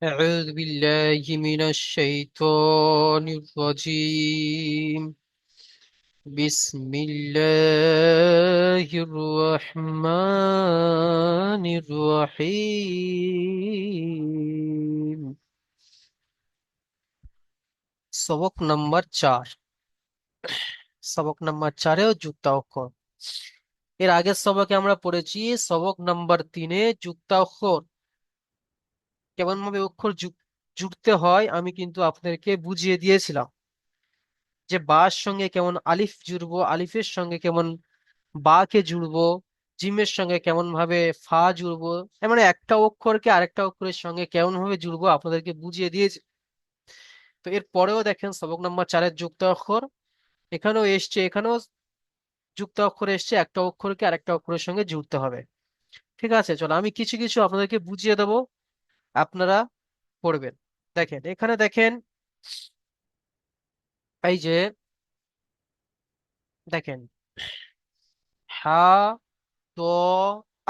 أعوذ بالله من الشيطان الرجيم. بسم الله الرحمن الرحيم। সবক নাম্বার 4। সবক নাম্বার 4-এও যুক্তাক্ষর। এর আগের সবকে আমরা পড়েছি সবক নাম্বার 3-এ যুক্তাক্ষর কেমন ভাবে অক্ষর জুড়তে হয় আমি কিন্তু আপনাদেরকে বুঝিয়ে দিয়েছিলাম, যে বার সঙ্গে কেমন আলিফ জুড়বো, আলিফের সঙ্গে কেমন বা কে জুড়বো, জিমের সঙ্গে কেমন ভাবে ফা জুড়বো। এর মানে একটা অক্ষরকে আরেকটা অক্ষরের সঙ্গে কেমন ভাবে জুড়বো আপনাদেরকে বুঝিয়ে দিয়েছি। তো এর পরেও দেখেন সবক নাম্বার 4-এর যুক্ত অক্ষর এখানেও এসছে, এখানেও যুক্ত অক্ষর এসছে, একটা অক্ষরকে আরেকটা অক্ষরের সঙ্গে জুড়তে হবে। ঠিক আছে, চলো আমি কিছু কিছু আপনাদেরকে বুঝিয়ে দেবো, আপনারা পড়বেন। দেখেন এখানে দেখেন, এই যে দেখেন, হা, ত,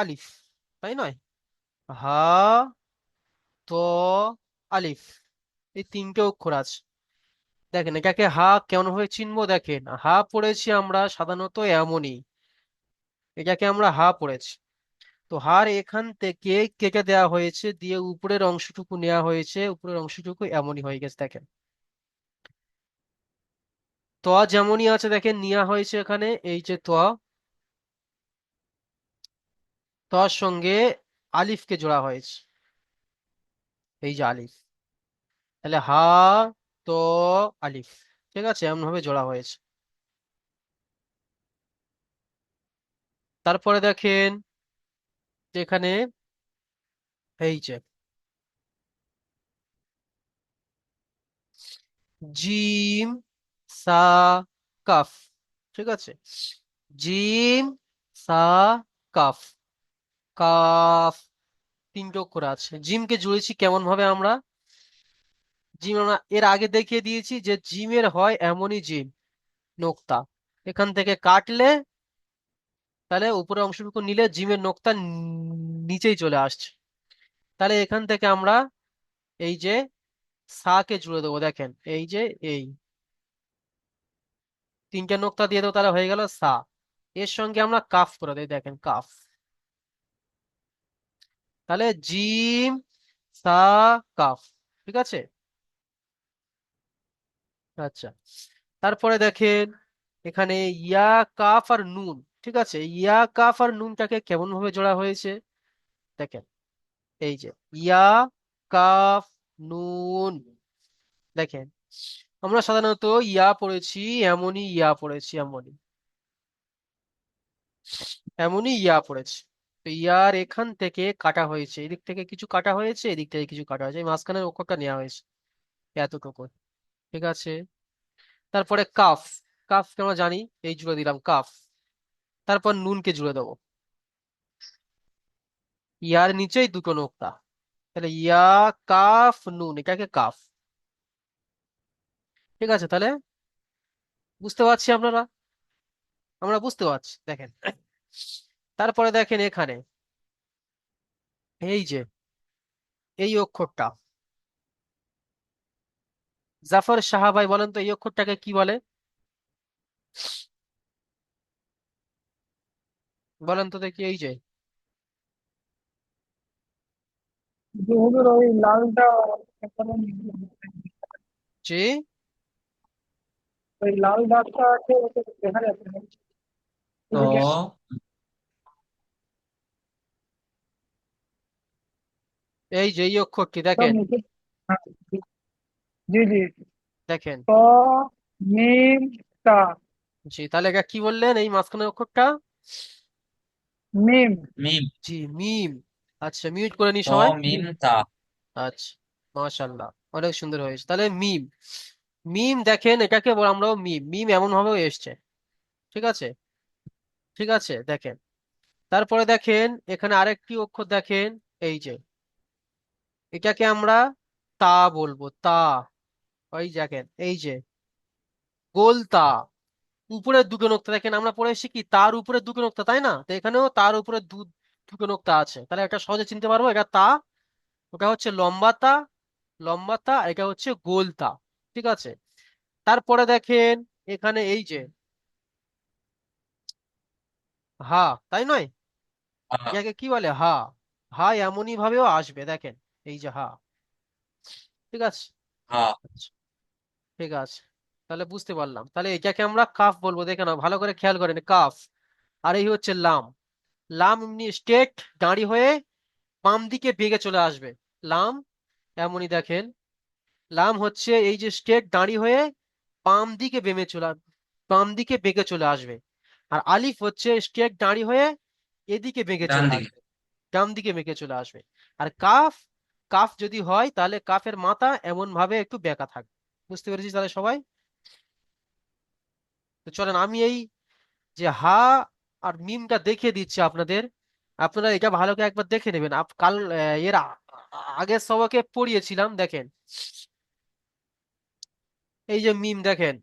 আলিফ, তাই নয়? হা, ত, আলিফ, এই তিনটে অক্ষর আছে। দেখেন এটাকে হা কেমন ভাবে চিনবো, দেখেন হা পড়েছি আমরা সাধারণত এমনই, এটাকে আমরা হা পড়েছি। তো হার এখান থেকে কেটে দেওয়া হয়েছে, দিয়ে উপরের অংশটুকু নেওয়া হয়েছে, উপরের অংশটুকু এমনই হয়ে গেছে। দেখেন ত যেমনই আছে, দেখেন নেওয়া হয়েছে এখানে, এই যে ত, তর সঙ্গে আলিফকে জোড়া হয়েছে, এই যে আলিফ। তাহলে হা, ত, আলিফ, ঠিক আছে, এমন ভাবে জোড়া হয়েছে। তারপরে দেখেন যেখানে, এই যে জিম, সা, কাফ, ঠিক আছে, জিম, সা, কাফ, কাফ, তিনটে অক্ষর আছে। জিমকে জুড়েছি কেমন ভাবে আমরা, জিম আমরা এর আগে দেখিয়ে দিয়েছি যে জিমের হয় এমনই জিম, নোক্তা, এখান থেকে কাটলে তাহলে উপরের অংশটুকু নিলে জিমের নোক্তা নিচেই চলে আসছে। তাহলে এখান থেকে আমরা এই যে সা কে জুড়ে দেবো, দেখেন এই যে এই তিনটে নোক্তা দিয়ে দেবো, তাহলে হয়ে গেল সা। এর সঙ্গে আমরা কাফ করে দিই, দেখেন কাফ। তাহলে জিম, সা, কাফ, ঠিক আছে। আচ্ছা, তারপরে দেখেন এখানে ইয়া, কাফ আর নুন, ঠিক আছে, ইয়া, কাফ আর নুনটাকে কেমন ভাবে জোড়া হয়েছে, দেখেন এই যে ইয়া, কাফ, নুন, দেখেন আমরা সাধারণত ইয়া পড়েছি এমনই, ইয়া পড়েছি এমনই, এমনই ইয়া পড়েছি। তো ইয়ার এখান থেকে কাটা হয়েছে, এদিক থেকে কিছু কাটা হয়েছে, এদিক থেকে কিছু কাটা হয়েছে, এই মাঝখানের অক্ষরটা নেওয়া হয়েছে এতটুকু, ঠিক আছে। তারপরে কাফ, কাফকে আমরা জানি, এই জুড়ে দিলাম কাফ। তারপর নুনকে জুড়ে দেবো, ইয়ার নিচেই দুটো নোক্তা, তাহলে ইয়া, কাফ, নুন, এটাকে কাফ, ঠিক আছে। তাহলে বুঝতে পারছি আপনারা, আমরা বুঝতে পারছি, দেখেন। তারপরে দেখেন এখানে, এই যে এই অক্ষরটা, জাফর সাহা ভাই বলেন তো এই অক্ষরটাকে কি বলে, বলেন তো দেখি, এই যে যে হুজুর ওই লালটা এখনো যে ওই লাল দাগটা আছে ওটা দেখা যাচ্ছে না এদিকে। তো এই যে এই অক্ষরটি সব দেখেন, নিচে। হ্যাঁ, জি জি। দেখেন, ত, মিম, তা। জি তাহলে এটা কি বললেন এই মাঝখানের অক্ষরটা, মিম। মিম। জি মিম। আচ্ছা মিউট করে নি ত সবাই। জি। মিম তা। আচ্ছা, মাশাআল্লাহ, অনেক সুন্দর হয়েছে। তাহলে মিম, মিম দেখেন এটাকে আমরাও মিম, মিম এমন ভাবেও এসছে, ঠিক আছে, ঠিক আছে, দেখেন। তারপরে দেখেন এখানে আরেকটি অক্ষর দেখেন, এই যে এটাকে আমরা তা বলবো, তা, ওই দেখেন এই যে গোলতা, উপরের দুটো নোক্তা, দেখেন আমরা পড়ে এসেছি কি তার উপরে দুটো নোক্তা, তাই না? তো এখানেও তার উপরে দুটো নোক্তা আছে, তাহলে এটা সহজে চিনতে পারবো এটা তা, ওটা হচ্ছে লম্বা তা, লম্বা তা, এটা হচ্ছে গোল তা। ঠিক আছে, তারপরে দেখেন এখানে এই যে হা, তাই নয়? হা। ইয়াকে কি বলে? হা। হা এমনই ভাবেও আসবে, দেখেন এই যে হা। ঠিক আছে, হা। আচ্ছা, ঠিক আছে, তাহলে বুঝতে পারলাম। তাহলে এটাকে আমরা কাফ বলবো, দেখে নাও ভালো করে, খেয়াল করেন, কাফ। আর এই হচ্ছে লাম। লাম এমনি স্ট্রেট দাঁড়ি হয়ে বাম দিকে বেগে চলে আসবে। লাম এমনই দেখেন, লাম হচ্ছে এই যে স্ট্রেট দাঁড়ি হয়ে বাম দিকে বাম দিকে বেঁকে চলে আসবে। আর আলিফ হচ্ছে স্ট্রেট দাঁড়ি হয়ে এদিকে বেঁকে ডান চলে দিকে। আসবে, ডান দিকে বেঁকে চলে আসবে। আর কাফ, কাফ যদি হয় তাহলে কাফের মাথা এমন ভাবে একটু বেঁকা থাকবে। বুঝতে পেরেছি তাহলে সবাই? তো চলেন আমি এই যে হা আর মিমটা দেখিয়ে দিচ্ছি আপনাদের। আপনারা এটা ভালো করে একবার দেখে নেবেন। কাল আগের সবকে পড়িয়েছিলাম, দেখেন এই যে মিম, দেখেন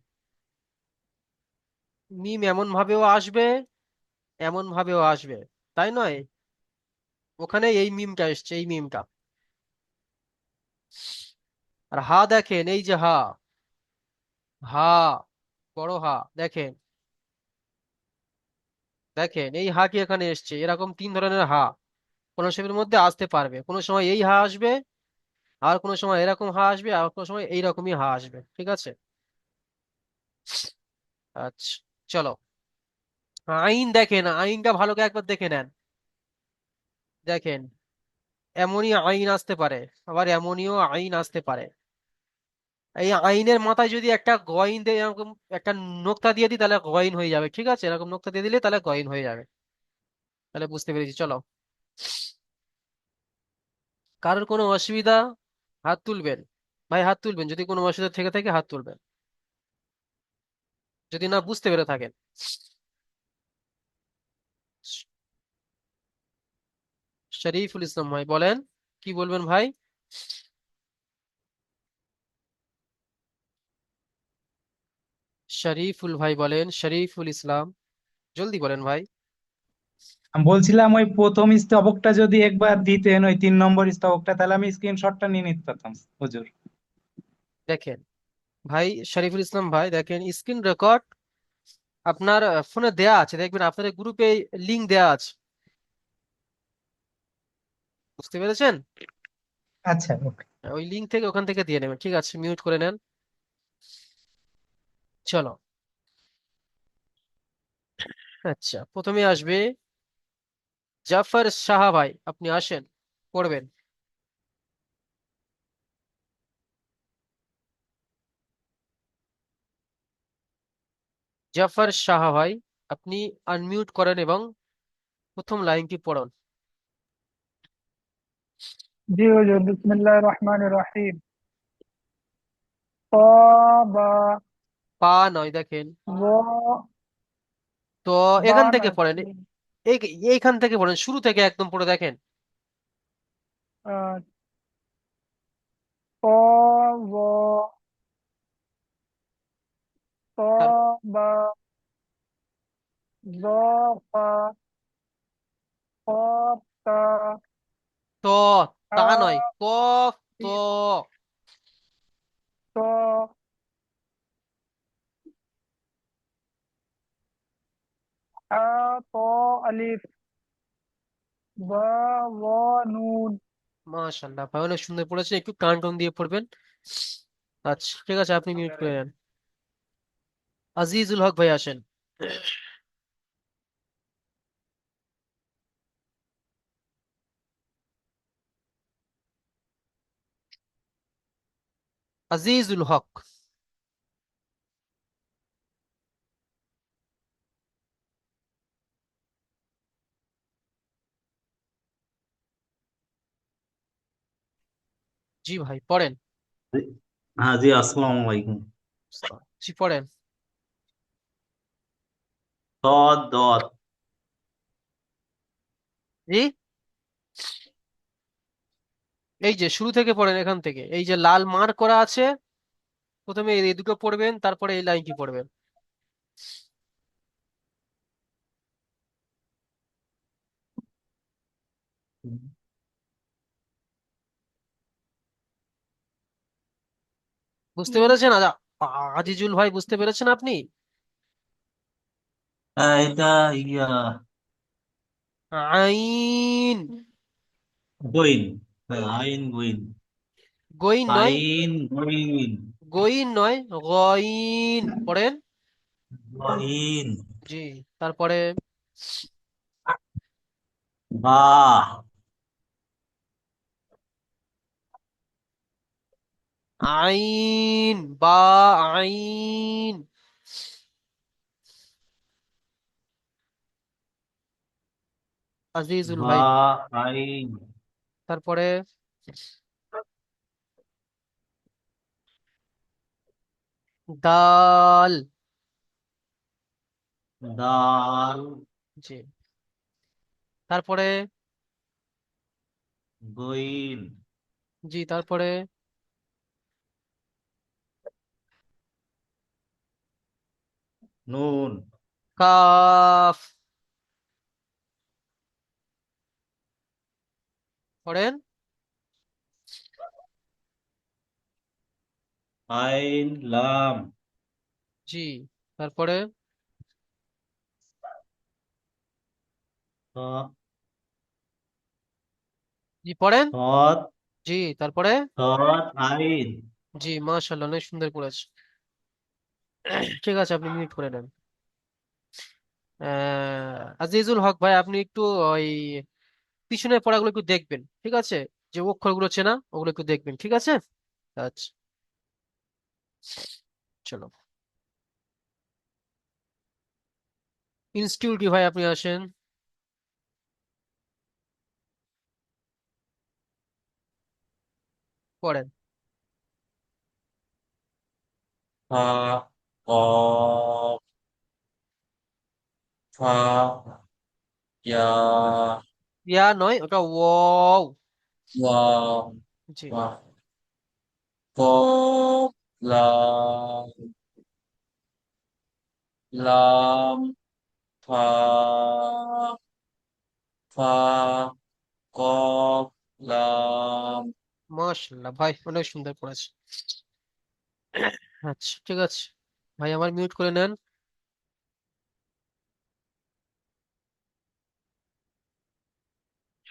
মিম এমন ভাবেও আসবে, এমন ভাবেও আসবে, তাই নয়? ওখানে এই মিমটা এসছে, এই মিমটা। আর হা দেখেন, এই যে হা, হা, বড় হা, দেখেন, দেখেন এই হা কি এখানে এসছে। এরকম তিন ধরনের হা কোন শেপের মধ্যে আসতে পারবে। কোনো সময় এই হা আসবে, আর কোনো সময় এরকম হা আসবে, আর কোনো সময় এইরকমই হা আসবে। ঠিক আছে, আচ্ছা, চলো আইন দেখেন, আইনটা ভালো করে একবার দেখে নেন। দেখেন এমনই আইন আসতে পারে, আবার এমনইও আইন আসতে পারে। এই আইনের মাথায় যদি একটা গইন দিয়ে এরকম একটা নোক্তা দিয়ে দিই তাহলে গইন হয়ে যাবে। ঠিক আছে, এরকম নোক্তা দিয়ে দিলে তাহলে গইন হয়ে যাবে। তাহলে বুঝতে পেরেছি, চলো। কারোর কোনো অসুবিধা? হাত তুলবেন, ভাই হাত তুলবেন, যদি কোনো অসুবিধা থেকে থাকে হাত তুলবেন, যদি না বুঝতে পেরে থাকেন। শরীফুল ইসলাম ভাই বলেন, কি বলবেন ভাই? শরীফুল ভাই বলেন, শরীফুল ইসলাম, জলদি বলেন ভাই। আমি বলছিলাম ওই প্রথম স্তবকটা যদি একবার দিতেন, ওই 3 নম্বর স্তবকটা, তাহলে আমি স্ক্রিনশটটা নিয়ে নিতে পারতাম হুজুর। দেখেন ভাই, শরীফুল ইসলাম ভাই দেখেন স্ক্রিন রেকর্ড আপনার ফোনে দেয়া আছে, দেখবেন আপনাদের গ্রুপে লিংক দেয়া আছে। বুঝতে পেরেছেন? আচ্ছা, ওকে। ওই লিংক থেকে, ওখান থেকে দিয়ে নেবেন। ঠিক আছে, মিউট করে নেন। চলো, আচ্ছা, প্রথমে আসবে জাফর শাহ ভাই, আপনি আসেন, পড়বেন। জাফর শাহ ভাই, আপনি আনমিউট করেন এবং প্রথম লাইনটি পড়ুন। জি হুজুর, বিসমিল্লাহির রহমানির রহিম। তাবা। পা নয়, দেখেন ওয়া। তো, বা এখান থেকে নয়, পড়েন, এই এইখান থেকে পড়েন, শুরু থেকে একদম পড়ে দেখেন। আহ, তাওয়া, আর তাবা, যাফা, তাতা, তো, তা নয়, কফ তো। আলিফ, তা, আ, তা, আলিফ, বা, ওয়া, নুন। মাশাআল্লাহ ভাই, অনেক সুন্দর পড়েছেন, একটু টান টান দিয়ে পড়বেন। আচ্ছা, ঠিক আছে, আপনি মিউট করে নেন। আজিজুল হক ভাই আসেন। আজিজুল হক। জি ভাই পড়েন। हाँ जी अस्सलाम वालेकुम। জি পড়েন। दौद दौद। জি, এই যে শুরু থেকে পড়েন, এখান থেকে এই যে লাল মার্ক করা আছে, প্রথমে এই দুটো পড়বেন, তারপরে এই লাইনটি পড়বেন। বুঝতে পেরেছেন? আজিজুল ভাই, বুঝতে পেরেছেন আপনি? এটা ইয়া আইন। গইন। আইন গইন। গইন নয়। আইন গইন। গইন নয়, গইন পড়েন। গইন। জি। তারপরে বা। আইন বা, আইন। আজিজুল বা। ভাই। আইন। তারপরে দাল। দাল। জি। তারপরে গইন। জি। তারপরে নুন। কাফ। পড়েন। আইন লাম। জি। তারপরে স- জি পড়েন। সৎ। জি। তারপরে সৎ আইন। জি, মাশাআল্লাহ, অনেক সুন্দর পড়েছে। ঠিক আছে, আপনি মিউট করে নেন। আজিজুল হক ভাই, আপনি একটু ওই পিছনের পড়াগুলো একটু দেখবেন, ঠিক আছে? যে অক্ষরগুলো চেনা, ওগুলো একটু দেখবেন, ঠিক আছে? আচ্ছা, চলো। ইনস্টিটিউটে ভাই আপনি আসেন, পড়েন। ফা কফ ফা ইয়া ইয়া নয়, ওটা ওয়াও। ওয়াও জি। ওয়া কফ লাম লাম ফা ফা কফ লাম মাশাআল্লাহ ভাই, অনেক সুন্দর পড়েছে। আচ্ছা, ঠিক আছে ভাই, আমার মিউট করে নেন।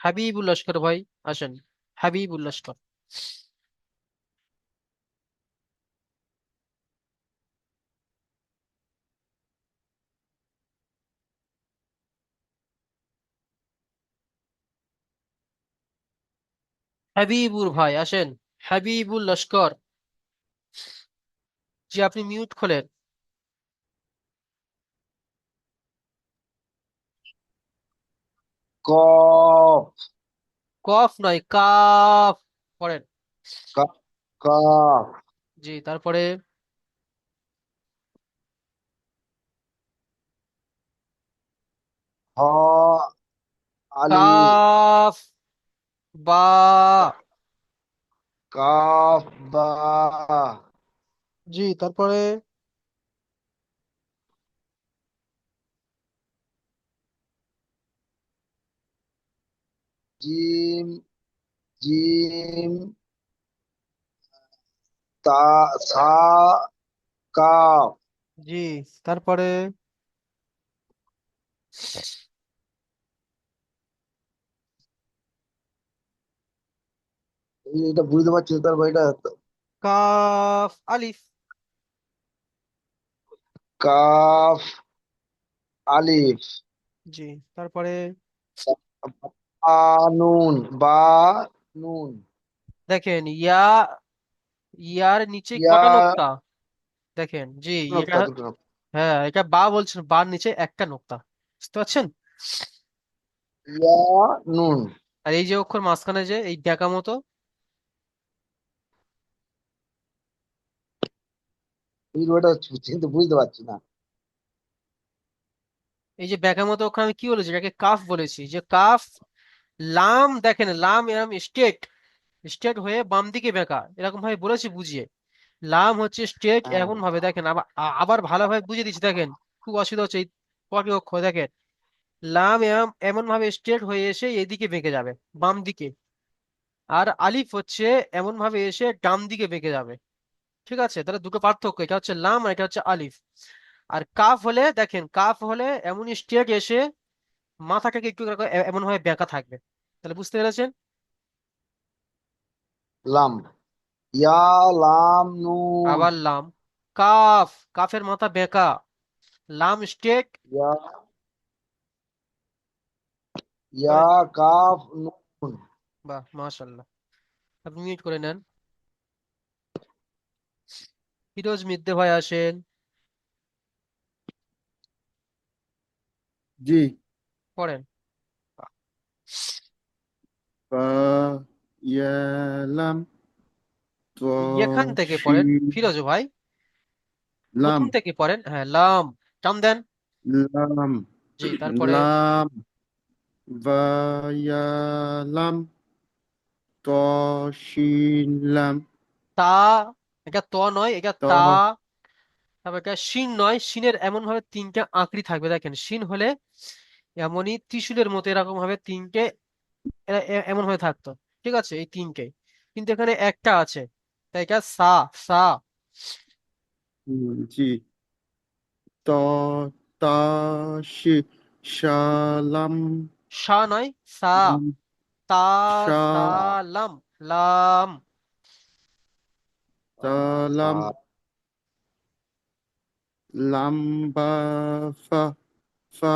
হাবিবুল লস্কর ভাই, আসেন। হাবিবুল লস্কর। হাবিবুর ভাই আসেন। হাবিবুল লস্কর। জি, আপনি মিউট খোলেন। কফ কফ নয়, কাফ পড়েন। কফ কফ জি। তারপরে হ আলিফ কাফ বা। কাফ বা জি। তারপরে জিম জিম তা সা কাফ জি। তারপরে এটা বুঝতে পারছি না, তারপর এটা কাফ আলিফ। কাফ আলিফ জি। তারপরে বা নুন বা নুন দেখেন, ইয়া, ইয়ার নিচে ইয়া কটা নোক্তা? দেখেন জি, এটা, নোক্তা দুটো নোক্তা। হ্যাঁ এটা বা বলছেন, বার নিচে একটা নোক্তা। বুঝতে পারছেন? ইয়া নুন আর এই যে অক্ষর মাঝখানে যে এই ডেকা মতো, ওটা কিন্তু বুঝতে পারছি না। এই যে বেকা মতো অক্ষর আমি কি বলেছি? এটাকে কাফ বলেছি, যে কাফ। লাম, দেখেন লাম এরম স্ট্রেট, স্ট্রেট হয়ে বাম দিকে বেঁকা, এরকম ভাবে বলেছি বুঝিয়ে। লাম হচ্ছে স্ট্রেট হ্যাঁ এমন ভাবে, দেখেন আবার আবার ভালোভাবে বুঝিয়ে দিচ্ছি, দেখেন খুব অসুবিধা হচ্ছে এই কটি অক্ষর, দেখেন লাম এমন এমন ভাবে স্ট্রেট হয়ে এসে এদিকে বেঁকে যাবে, বাম দিকে। আর আলিফ হচ্ছে এমন ভাবে এসে ডান দিকে বেঁকে যাবে। ঠিক আছে, তাহলে দুটো পার্থক্য, এটা হচ্ছে লাম আর এটা হচ্ছে আলিফ। আর কাফ হলে দেখেন, কাফ হলে এমনই স্ট্রেট এসে মাথাটাকে একটু এমন ভাবে বেঁকা থাকবে। তাহলে বুঝতে পেরেছেন? লাম। ইয়া লাম নুন। আবার লাম। কাফ, কাফের মাথা বেঁকা। লাম স্ট্রেট। ইয়া ইয়া পড়েন। কাফ নুন। বাহ, মাশাল্লাহ। আপনি মিউট করে নেন। ফিরোজ মিদ্দে ভাই আসেন। জি। পড়েন। বা ইয়ালাম এখান থেকে পড়েন তশিলাম। ফিরোজ ভাই, প্রথম থেকে পড়েন। হ্যাঁ, লাম, টান দেন। লাম জি, তারপরে লাম বায়ালাম তশিলাম। তা, এটা ত নয়, এটা ত তা। তারপর এটা শিন নয়, শিনের এমন ভাবে তিনটে আঁকড়ি থাকবে, দেখেন শিন হলে এমনই ত্রিশূলের মতো এরকম ভাবে তিনটে এমন ভাবে থাকতো। ঠিক আছে, এই তিনটে, কিন্তু এখানে একটা আছে, তাই এটা সা। সা। জি। ত তাশি শালাম সা নয়, সা। তা, শা সালাম, লাম। সা। সালাম লাম বা ফা ফা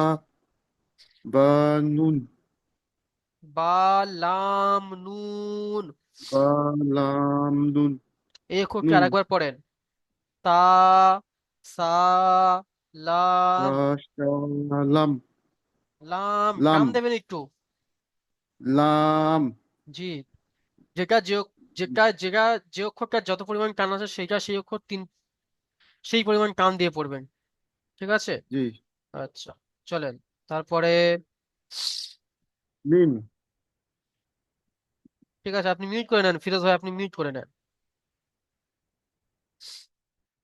বা নুন বা, লাম, নুন। বা লাম নুন এই অক্ষরটি নুন আরেকবার পড়েন। তা, সা, লাম, শালাম লাম। লাম টান দেবেন একটু। লাম জি। যেটা যে যেটা যেটা যে অক্ষরটা যত পরিমাণ টান আছে সেইটা সেই অক্ষর সেই পরিমাণ টান দিয়ে পড়বেন। ঠিক আছে। জি। আচ্ছা, চলেন। তারপরে মিম ঠিক আছে, আপনি মিউট করে নেন ফিরোজ ভাই, আপনি মিউট করে নেন।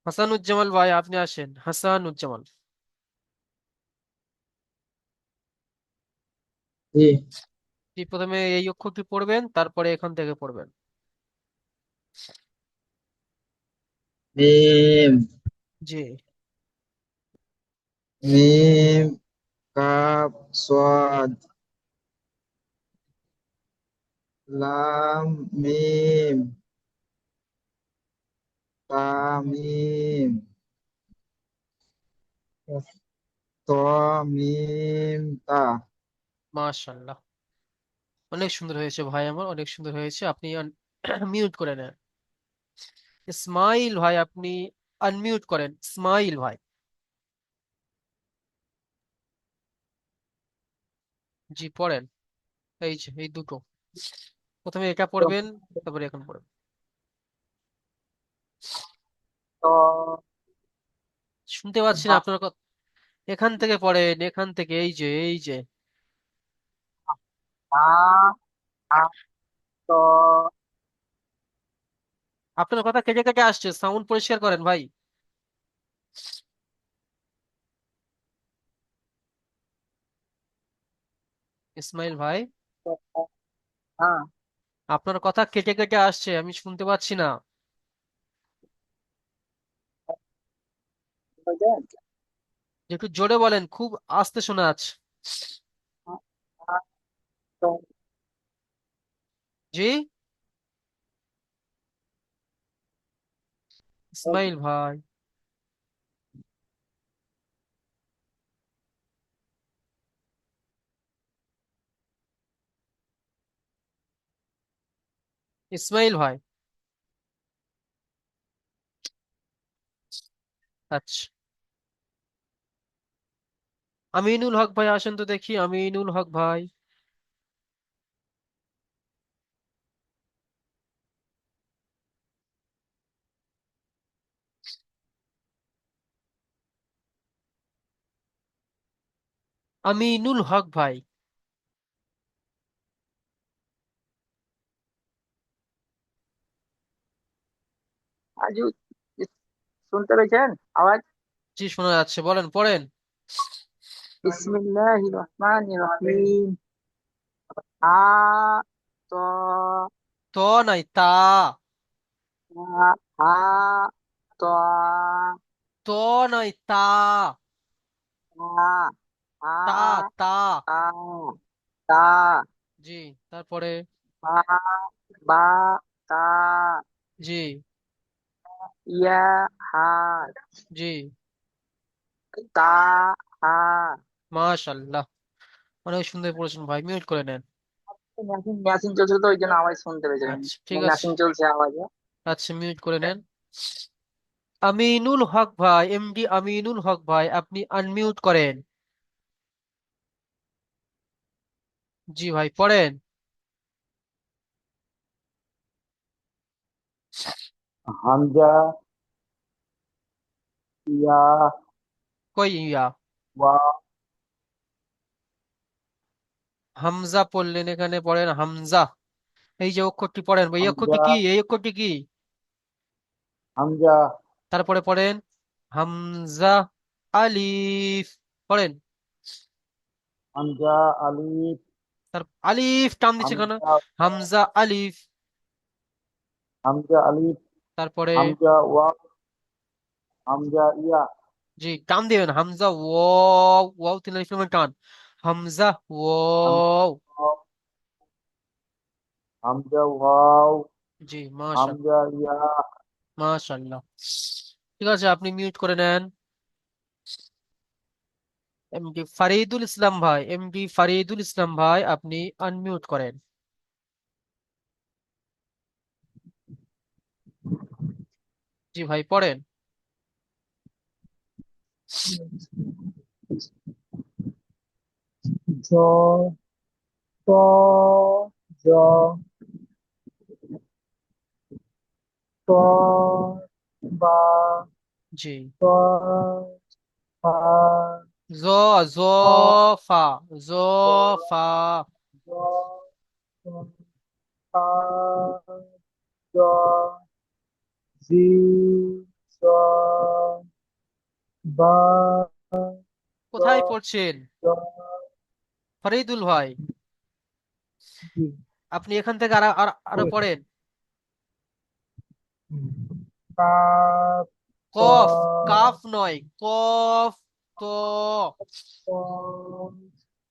হাসানুজ্জামান ভাই আপনি আসেন, হাসানুজ্জামান। জি। জি, প্রথমে এই অক্ষরটি পড়বেন, তারপরে এখান থেকে পড়বেন। মিম। জি। মিম কাপ সোয়াদ লাম মিম তা মিম ত মিম তা। মাশাআল্লাহ, অনেক সুন্দর হয়েছে ভাই আমার, অনেক সুন্দর হয়েছে। আপনি মিউট করে নেন। ইসমাইল ভাই আপনি আনমিউট করেন, ইসমাইল ভাই। জি, পড়েন। এই যে এই দুটো, প্রথমে এটা পড়বেন, তারপরে এখন পড়বেন। ত শুনতে পাচ্ছি না বা আপনার কথা। এখান থেকে পড়েন, এখান থেকে, এই যে এই যে। আ আ ত আপনার কথা কেটে কেটে আসছে, সাউন্ড পরিষ্কার করেন ভাই। ইসমাইল ভাই, আ আপনার কথা কেটে কেটে আসছে, আমি শুনতে পাচ্ছি না। বুঝলেন? একটু জোরে বলেন, খুব আস্তে শোনা যাচ্ছে। আ আ ত জি। ইসমাইল ভাই, ইসমাইল ভাই। আচ্ছা, আমিনুল হক ভাই আসেন তো দেখি, আমিনুল হক ভাই। আমিনুল হক ভাই। আজু শুনতে পেয়েছেন আওয়াজ? জি, শোনা যাচ্ছে, বলেন, পড়েন। বিসমিল্লাহির রহমানির রহিম আ ত ত নাই, তা। আ আ ত ত নয়, তা। আ তা, আ তা। তা তা জি, তারপরে। বা বা তা জি। ইয়া হা জি। তা হা। মাশাল্লাহ, অনেক সুন্দর পড়েছেন ভাই, মিউট করে নেন। মেশিন মেশিন চলছিল তো ওই জন্য আওয়াজ শুনতে পেয়েছিলাম। আচ্ছা, ঠিক আছে। মেশিন চলছে আওয়াজে। আচ্ছা, মিউট করে নেন। আমিনুল হক ভাই, এমডি আমিনুল হক ভাই, আপনি আনমিউট করেন। জি ভাই, পড়েন। হামজা, ইয়া, কই ইয়া? ওয়া, হামজা পড়লেন, এখানে পড়েন হামজা। এই যে অক্ষরটি পড়েন ভাই, এই অক্ষরটি হামজা, কি? এই অক্ষরটি কি? হামজা, তারপরে পড়েন হামজা, আলিফ। পড়েন। হামজা, আলিফ, তার আলিফ টান দিচ্ছে কেন? হামজা, হামজা, আলিফ। হামজা, আলিফ, তারপরে। হামজা, ওয়া, হামজা, ইয়া, জি, টান দিবেন, হামজা ওয়াও, ওয়াও তিন আলিফ লামের টান। হামজা হামজা, ওয়াও। ওয়াও, হামজা, ওয়াও, জি, মাশাআল্লাহ। হামজা, ইয়া। মাশাআল্লাহ। ঠিক আছে, আপনি মিউট করে নেন। এমডি ফারিদুল ইসলাম ভাই, এমডি ফারিদুল ইসলাম ভাই, আপনি আনমিউট করেন। জি ভাই, পড়েন। জ ত জ ত বা জি। ত ফা জ, জ, ফ ফা। জ, জ ফা। জ ফা জ জি জ বা জ কোথায় পড়ছেন জ ফরিদুল ভাই? জি। আপনি এখান থেকে আরো পড়েন। কাপ ক কফ, কাফ নয়, কফ। তো। ক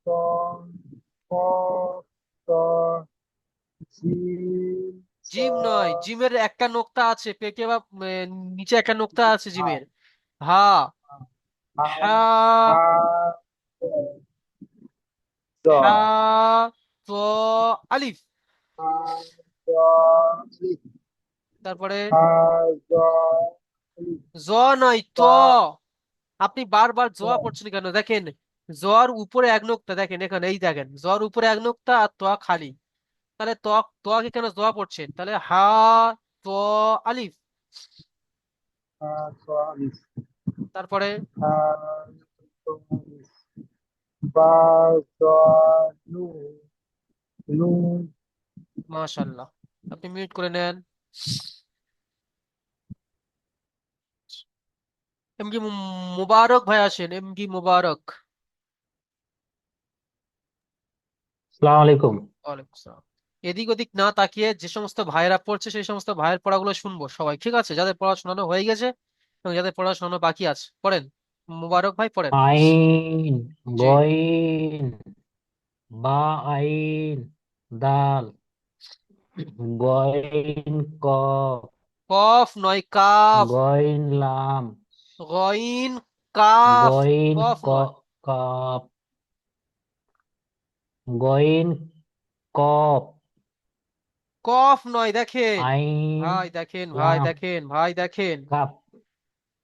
ক ক ক জিম স জিম নয়, জিমের একটা নোক্তা আছে পেটে বা নিচে একটা নোক্তা আছে হা জিমের। হা। হা হা। হা জ হা। তো, আলিফ। হা জ তারপরে। হা জ জ নয়, ত। বা আপনি বারবার জোয়া পড়ছেন কেন? দেখেন, জর উপরে এক নোক্তা, দেখেন এখানে, এই দেখেন, জর উপরে এক নোক্তা আর তোয়া খালি। তাহলে তোয়াকে কেন জোয়া পড়ছেন? তাহলে হা, তো, আলিফ। হা জ তারপরে। হা জ বা জ নু নু মাশাল্লাহ, আপনি মিউট করে নেন। এমডি মুবারক ভাই আসেন, এমডি মুবারক। সালাম আলাইকুম। ওয়ালাইকুম আসসালাম। এদিক ওদিক না তাকিয়ে যে সমস্ত ভাইয়েরা পড়ছে সেই সমস্ত ভাইয়ের পড়াগুলো শুনবো সবাই, ঠিক আছে? যাদের পড়া শোনানো হয়ে গেছে এবং যাদের পড়া শোনানো বাকি আছে, পড়েন। মুবারক ভাই, পড়েন। আইন, জি। গইন, বা আইন, দাল, গইন কফ, কফ নয়, কাফ। গইন লাম, গইন, কাফ। গইন কফ নয়। কফ, গইন কফ, কফ নয়, দেখেন আইন ভাই, দেখেন ভাই, লাম, দেখেন ভাই, দেখেন। Cup,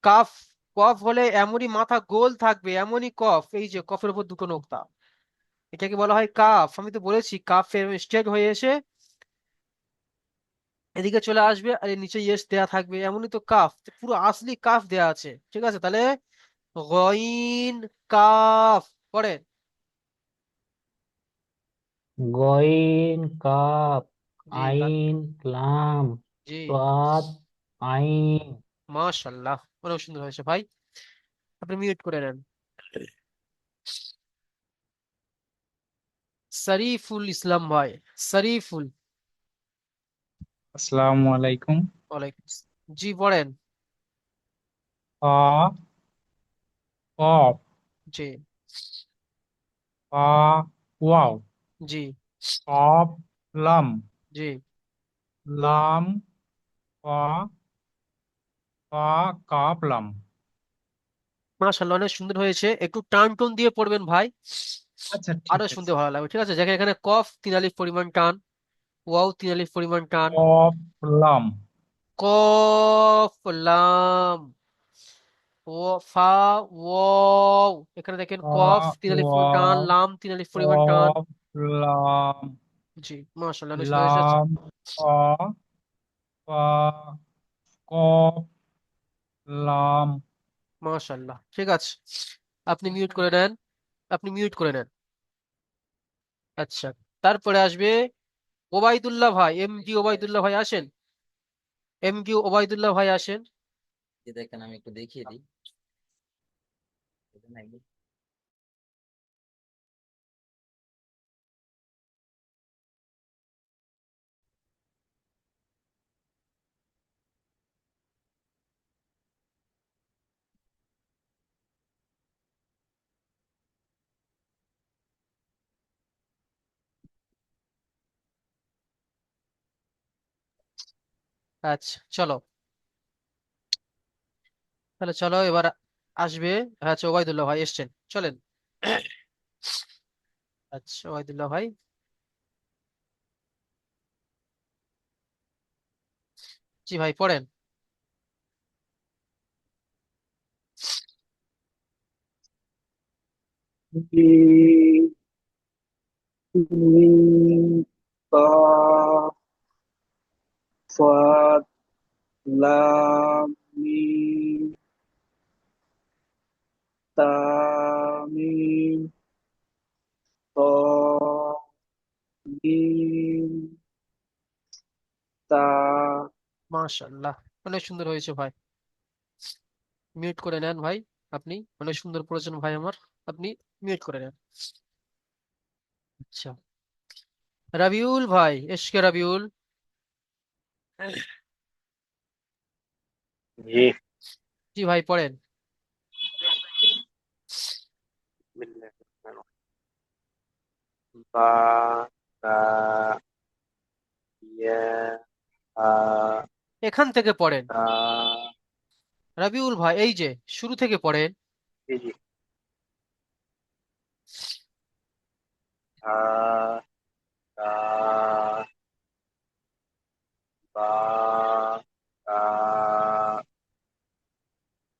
calf. কফ হলে এমনই মাথা গোল থাকবে, এমনই কফ, এই যে কফের উপর দুটো নোক্তা, এটাকে বলা হয় কাফ। আমি তো বলেছি কাফ স্ট্রেট হয়ে এসে এদিকে চলে আসবে আর এর নিচে ইয়েস দেয়া থাকবে, এমনই তো কাফ, পুরো আসলি কাফ দেয়া আছে, ঠিক আছে? তাহলে গইন, কাফ। পড়েন। গইন কাপ, জি, আইন লাম, জি। সাদ, আইন। মাশাল্লাহ, অনেক সুন্দর হয়েছে ভাই, আপনি মিউট করে নেন। শরীফুল ইসলাম ভাই, শরীফুল। আসসালামু আলাইকুম। ওয়ালাইকুম আসসালাম। জি, পড়েন। কফ জি ওয়াও জি কফ লাম জি। লাম কাপ লাম। মাশাআল্লাহ, অনেক সুন্দর হয়েছে। একটু টান টোন দিয়ে পড়বেন ভাই, আচ্ছা আরো ঠিক শুনতে আছে। ভালো লাগবে। ঠিক আছে, যেখানে এখানে কফ 3 আলিফ পরিমাণ টান, ওয়াও 3 আলিফ পরিমাণ টান, কফ লাম কফ লাম, ও ফা ওয়াও, এখানে দেখেন কফ 3 আলিফ পরিমাণ টান, ওয়াও লাম 3 আলিফ পরিমাণ টান। কফ লাম জি, মাশাআল্লাহ, অনেক সুন্দর হয়েছে। লাম ফা কফ লাম। মাশাআল্লাহ, ঠিক আছে, আপনি মিউট করে নেন, আপনি মিউট করে নেন। আচ্ছা, তারপরে আসবে ওবাইদুল্লাহ ভাই, এমডি ওবাইদুল্লাহ ভাই আসেন, এমডি ওবাইদুল্লাহ ভাই আসেন। যে দেখেন আমি একটু দেখিয়ে দিই। এখানে একদম আচ্ছা চলো, তাহলে চলো এবার আসবে। আচ্ছা, ওবাইদুল্লাহ ভাই এসছেন, চলেন। আচ্ছা ওবাইদুল্লাহ ভাই, জি ভাই পড়েন। জি, মিম, কাফ, সাদ, লাম, মিম, তামিম, ত, মিম, তা। মাশাআল্লাহ, অনেক সুন্দর হয়েছে ভাই। মিউট করে নেন ভাই, আপনি অনেক সুন্দর পড়েছেন ভাই আমার, আপনি মিউট করে নেন। আচ্ছা, রাবিউল ভাই, এসকে রাবিউল, জি, জি ভাই পড়েন। বা, তা, ইয়া, আ, এখান থেকে পড়েন তা, রাবিউল ভাই, এই যে শুরু থেকে পড়েন। জি জি, আ, তা, বা, তা,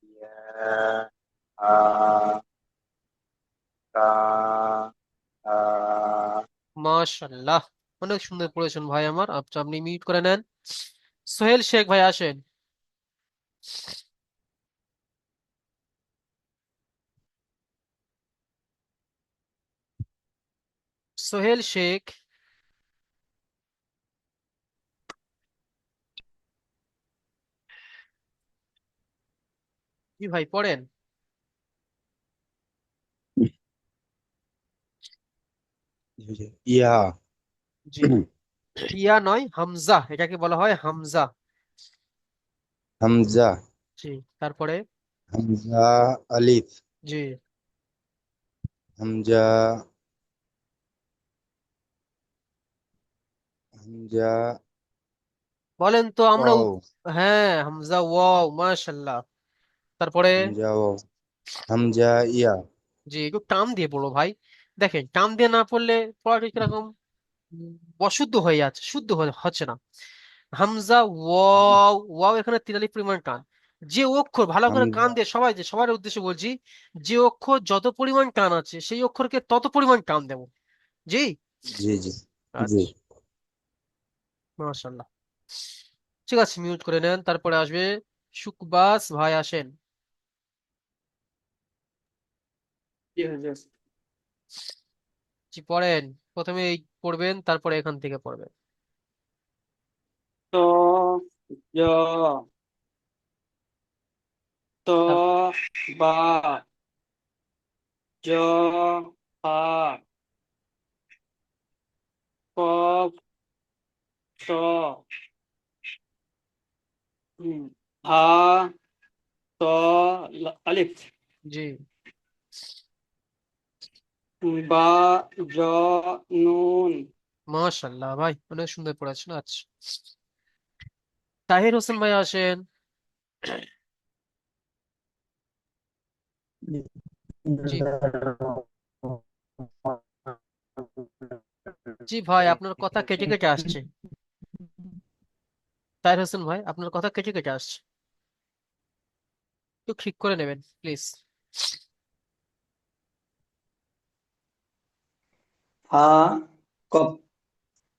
ইয়া, আ, তা, আ। মাশাআল্লাহ, অনেক সুন্দর পড়েছেন ভাই আমার। আচ্ছা, আপনি মিউট করে নেন। সোহেল শেখ ভাই আসেন। সোহেল শেখ, জি ভাই পড়েন। ইয়া জি, ইয়া নয়, হামজা, এটাকে বলা হয় হামজা। হামজা জি, তারপরে, হামজা আলিফ জি হামজা হামজা বলেন তো আমরা ওয়াও হ্যাঁ, হামজা ওয়াও, মাশাআল্লাহ। তারপরে, হামজা ওয়াও হামজা ইয়া জি একটু টান দিয়ে পড়ো ভাই। দেখেন, টান দিয়ে না পড়লে পড়াটা কিরকম অশুদ্ধ হয়ে যাচ্ছে, শুদ্ধ হচ্ছে না। হামজা ওয়াও, ওয়াও এখানে 3 আলিফ পরিমাণ টান। যে অক্ষর, ভালো করে কান হামজা দিয়ে সবাই, যে সবার উদ্দেশ্যে বলছি, যে অক্ষর যত পরিমাণ টান আছে সেই অক্ষরকে তত পরিমাণ টান দেবো। জি, জি জি জি আচ্ছা, মাশাআল্লাহ, ঠিক আছে, মিউট করে নেন। তারপরে আসবে সুকবাস ভাই, আসেন। জি পড়েন, প্রথমে এই পড়বেন, তারপরে এখান থেকে পড়বেন। ত, জ, ত, তার- বা, জ, ফা, কফ, ত, হা, আলিফ। জি। বা জ নুন। মাশাল্লাহ ভাই, অনেক সুন্দর পড়াচ্ছেন। আচ্ছা, তাহির হোসেন ভাই আসেন। জি। জি ভাই, আপনার কথা কেটে কেটে আসছে। তাহির হোসেন ভাই, আপনার কথা কেটে কেটে আসছে, একটু ঠিক করে নেবেন প্লিজ। ফা কপ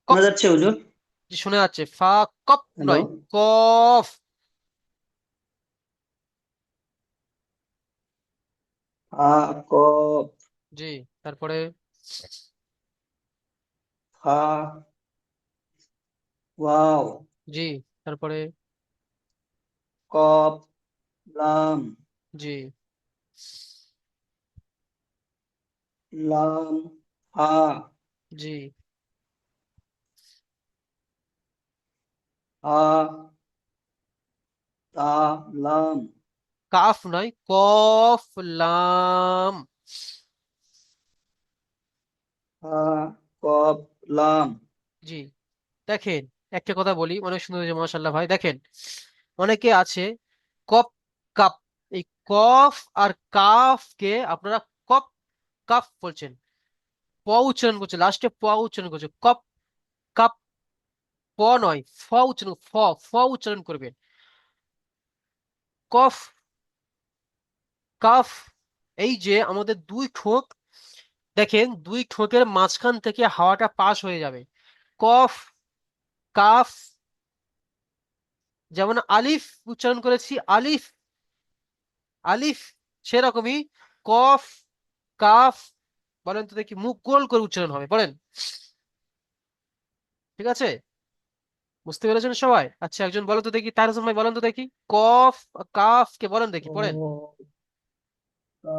কপ। শোনা যাচ্ছে হুজুর? জি, শোনা যাচ্ছে। ফা কপ হ্যালো। নয়, কফ। ফা কপ। জি। তারপরে ফা ওয়াও। জি। তারপরে কপ লাম। জি। লাম হা। জি। হা তা লাম। কাফ নয়, কফ লাম। হা কপ লাম। জি। দেখেন, একটা কথা বলি, অনেক সুন্দর হয়েছে মাশাল্লাহ ভাই। দেখেন, অনেকে আছে কপ কাপ, এই কফ আর কাফ কে আপনারা কপ কাফ বলছেন, প উচ্চারণ করছে, লাস্টে প উচ্চারণ করছে, কপ কাপ। প নয়, ফ উচ্চারণ, ফ উচ্চারণ করবেন। কফ কাফ। এই যে আমাদের দুই ঠোঁট, দেখেন দুই ঠোঁটের মাঝখান থেকে হাওয়াটা পাস হয়ে যাবে। কফ কাফ। যেমন আলিফ উচ্চারণ করেছি, আলিফ আলিফ, সেরকমই কফ কাফ। বলেন তো দেখি, মুখ গোল করে উচ্চারণ হবে, বলেন। ঠিক আছে, বুঝতে পেরেছেন সবাই? আচ্ছা, একজন বলেন তো দেখি, তার হোসেন ভাই বলেন তো দেখি, কফ কাফ কে বলেন দেখি, পড়েন। ও তা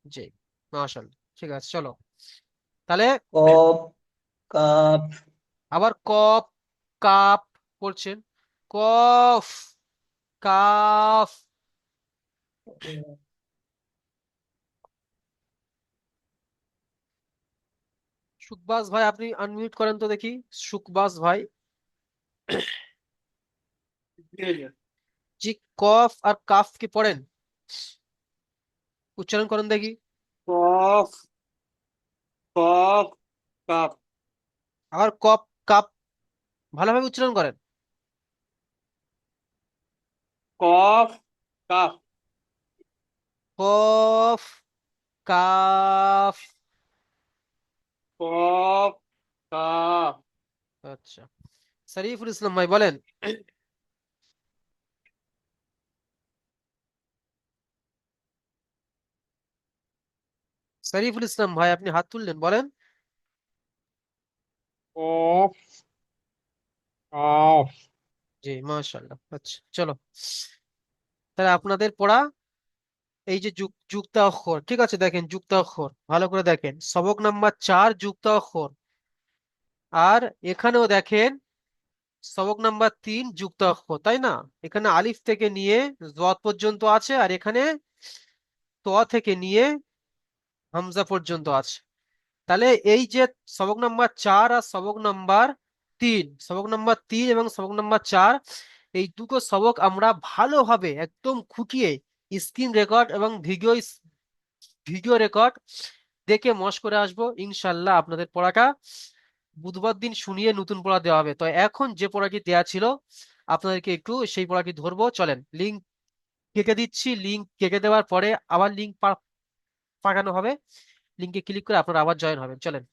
জি। মাশাআল্লাহ, ঠিক আছে, চলো তাহলে। কপ কাপ। আবার কপ কাপ পড়ছেন, কফ কাফ। সুকবাস ভাই, আপনি আনমিউট করেন তো দেখি, সুকবাস ভাই। জি। কফ আর কাফ কি পড়েন, উচ্চারণ করেন দেখি। কফ কফ কাপ। আবার কপ কাপ, ভালোভাবে উচ্চারণ করেন। কফ কাপ। কফ কাফ। কফ কাপ। আচ্ছা, শরীফুল ইসলাম ভাই বলেন। শরীফুল ইসলাম ভাই, আপনি হাত তুললেন, বলেন। কফ কাপ। জি, মাশাআল্লাহ। আচ্ছা, চলো তাহলে আপনাদের পড়া, এই যে যুক্তাক্ষর, ঠিক আছে, দেখেন যুক্তাক্ষর ভালো করে দেখেন, সবক নাম্বার 4 যুক্তাক্ষর। আর এখানেও দেখেন সবক নাম্বার 3 যুক্তাক্ষর, তাই না? এখানে আলিফ থেকে নিয়ে জ পর্যন্ত আছে, আর এখানে ত থেকে নিয়ে হামজা পর্যন্ত আছে। তাহলে এই যে সবক নাম্বার 4 আর সবক নাম্বার 3 এবং সবক নাম্বার 4, এই দুটো সবক আমরা ভালোভাবে একদম খুঁটিয়ে স্ক্রিন রেকর্ড এবং ভিডিও রেকর্ড দেখে মশ করে আসবো ইনশাল্লাহ। আপনাদের পড়াটা বুধবার দিন শুনিয়ে নতুন পড়া দেওয়া হবে। তো এখন যে পড়াটি দেওয়া ছিল আপনাদেরকে একটু সেই পড়াটি ধরবো, চলেন লিঙ্ক কেটে দিচ্ছি। লিঙ্ক কেটে দেওয়ার পরে আবার লিঙ্ক পাঠানো হবে, লিঙ্কে ক্লিক করে আপনারা আবার জয়েন হবেন, চলেন।